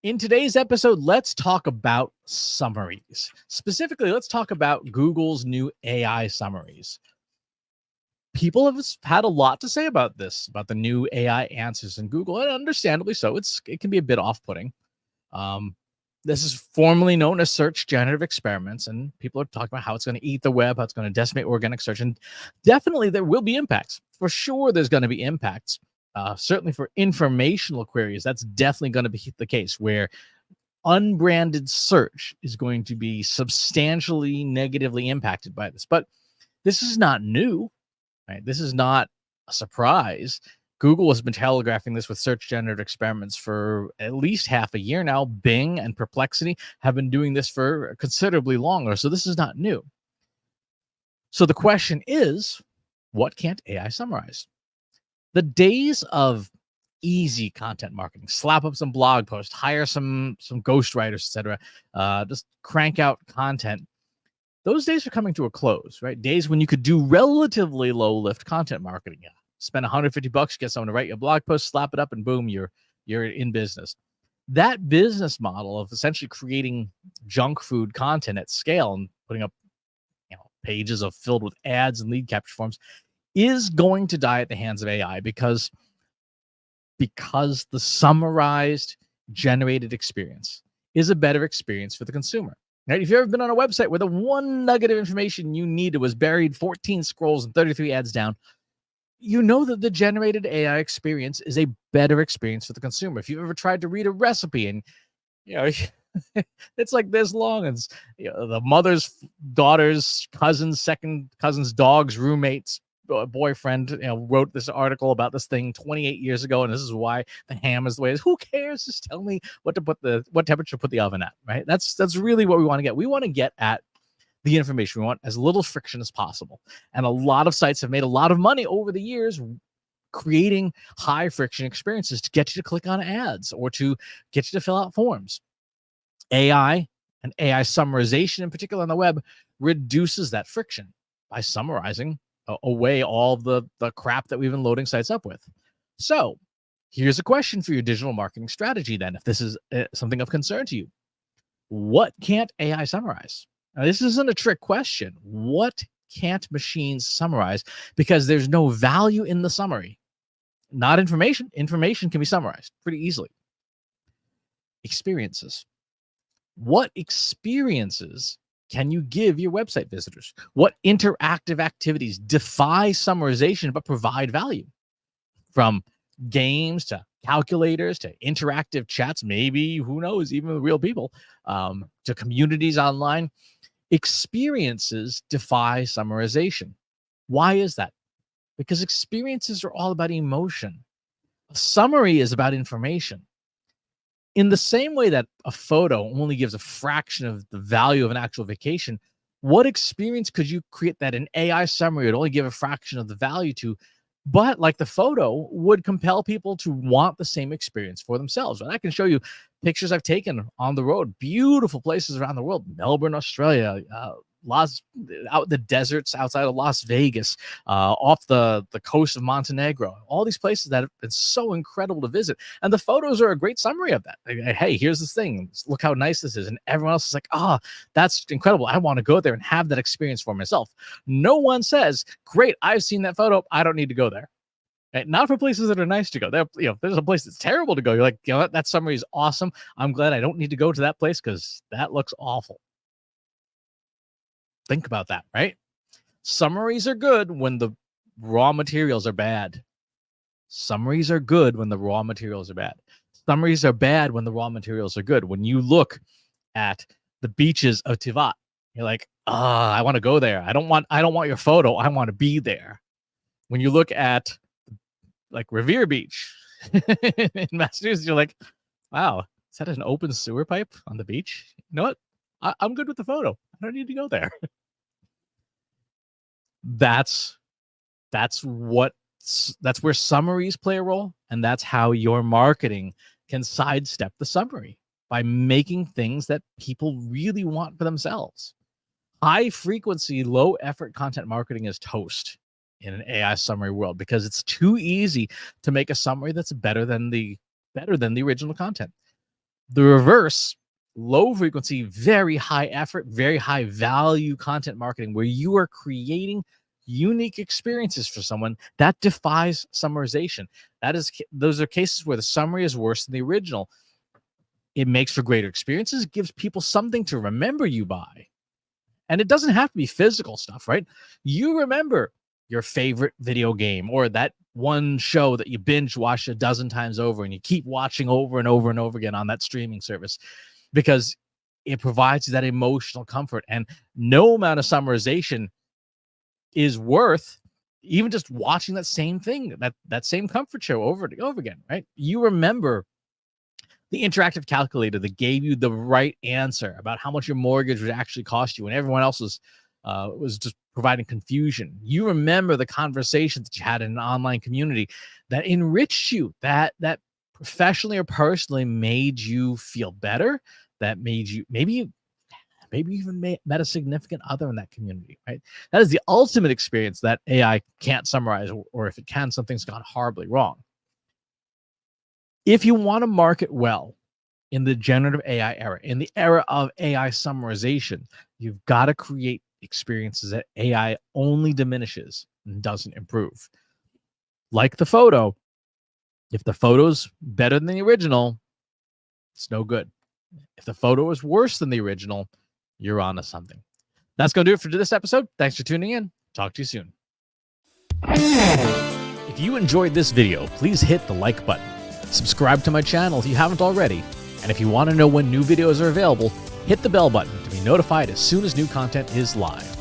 In today's episode, let's talk about summaries. Specifically, let's talk about Google's new AI summaries. People have had a lot to say about this, about the new AI answers in Google, and understandably so. It can be a bit off-putting. This is formerly known as search generative experiments, and people are talking about how it's going to eat the web, how it's going to decimate organic search, and definitely there will be impacts. For sure, there's going to be impacts. Certainly for informational queries, that's definitely going to be the case, where unbranded search is going to be substantially negatively impacted by this. But this is not new, right? This is not a surprise. Google has been telegraphing this with search generative experiments for at least half a year now. Bing and Perplexity have been doing this for considerably longer. So this is not new. So the question is, what can't AI summarize? The days of easy content marketing, slap up some blog posts, hire some ghostwriters, etc., just crank out content. Those days are coming to a close, right? Days when you could do relatively low lift content marketing. Yeah. Spend $150, get someone to write your blog post, slap it up, and boom, you're in business. That business model of essentially creating junk food content at scale and putting up, pages filled with ads and lead capture forms is going to die at the hands of AI because the summarized generated experience is a better experience for the consumer. Right? If you've ever been on a website where the one nugget of information you needed was buried 14 scrolls and 33 ads down, you know that the generated AI experience is a better experience for the consumer. If you've ever tried to read a recipe and it's like this long, and the mother's daughter's cousin's second cousin's dog's roommate's boyfriend wrote this article about this thing 28 years ago, and this is why the ham is the way it is. Who cares? Just tell me what temperature to put the oven at, right? That's really what we want to get. We want to get at the information. We want as little friction as possible. And a lot of sites have made a lot of money over the years creating high friction experiences to get you to click on ads or to get you to fill out forms. AI and AI summarization in particular on the web reduces that friction by summarizing away all the crap that we've been loading sites up with. So here's a question for your digital marketing strategy then, if this is something of concern to you. What can't AI summarize? Now, this isn't a trick question. What can't machines summarize? Because there's no value in the summary. Not information. Information can be summarized pretty easily. Experiences. What experiences can you give your website visitors? What interactive activities defy summarization but provide value? From games to calculators to interactive chats, maybe, who knows, even with real people, to communities online. Experiences defy summarization. Why is that? Because experiences are all about emotion. A summary is about information. In the same way that a photo only gives a fraction of the value of an actual vacation, what experience could you create that an AI summary would only give a fraction of the value to, but like the photo would compel people to want the same experience for themselves? And I can show you pictures I've taken on the road, beautiful places around the world, Melbourne, Australia, out the deserts outside of Las Vegas, off the coast of Montenegro, all these places that have been so incredible to visit. And the photos are a great summary of that. Like, hey, here's this thing. Look how nice this is. And everyone else is like, that's incredible. I want to go there and have that experience for myself. No one says, great, I've seen that photo, I don't need to go there. Right? Not for places that are nice to go. There's a place that's terrible to go. You're like, that summary is awesome. I'm glad I don't need to go to that place because that looks awful. Think about that, right? Summaries are good when the raw materials are bad. Summaries are good when the raw materials are bad. Summaries are bad when the raw materials are good. When you look at the beaches of Tivat, you're like, I want to go there. I don't want your photo. I want to be there. When you look at like Revere Beach in Massachusetts, you're like, wow, is that an open sewer pipe on the beach? You know what? I'm good with the photo. I don't need to go there. That's where summaries play a role, and that's how your marketing can sidestep the summary by making things that people really want for themselves. High frequency, low effort content marketing is toast in an AI summary world because it's too easy to make a summary that's better than the original content. The reverse, low frequency, very high effort, very high value content marketing, where you are creating unique experiences for someone, that defies summarization. Those are cases where the summary is worse than the original. It makes for greater experiences, gives people something to remember you by. And it doesn't have to be physical stuff, right? You remember your favorite video game or that one show that you binge watch a dozen times over and you keep watching over and over and over again on that streaming service because it provides that emotional comfort. And no amount of summarization is worth even just watching that same thing, that same comfort show over and over again, right? You remember the interactive calculator that gave you the right answer about how much your mortgage would actually cost you, and everyone else was just providing confusion. You remember the conversations that you had in an online community that enriched you, that professionally or personally made you feel better, that made you maybe even met a significant other in that community, right? That is the ultimate experience that AI can't summarize, or if it can, something's gone horribly wrong. If you want to market well in the generative AI era, in the era of AI summarization, you've got to create experiences that AI only diminishes and doesn't improve. Like the photo, if the photo's better than the original, it's no good. If the photo is worse than the original, you're onto something. That's going to do it for this episode. Thanks for tuning in. Talk to you soon. If you enjoyed this video, please hit the like button. Subscribe to my channel if you haven't already. And if you want to know when new videos are available, hit the bell button to be notified as soon as new content is live.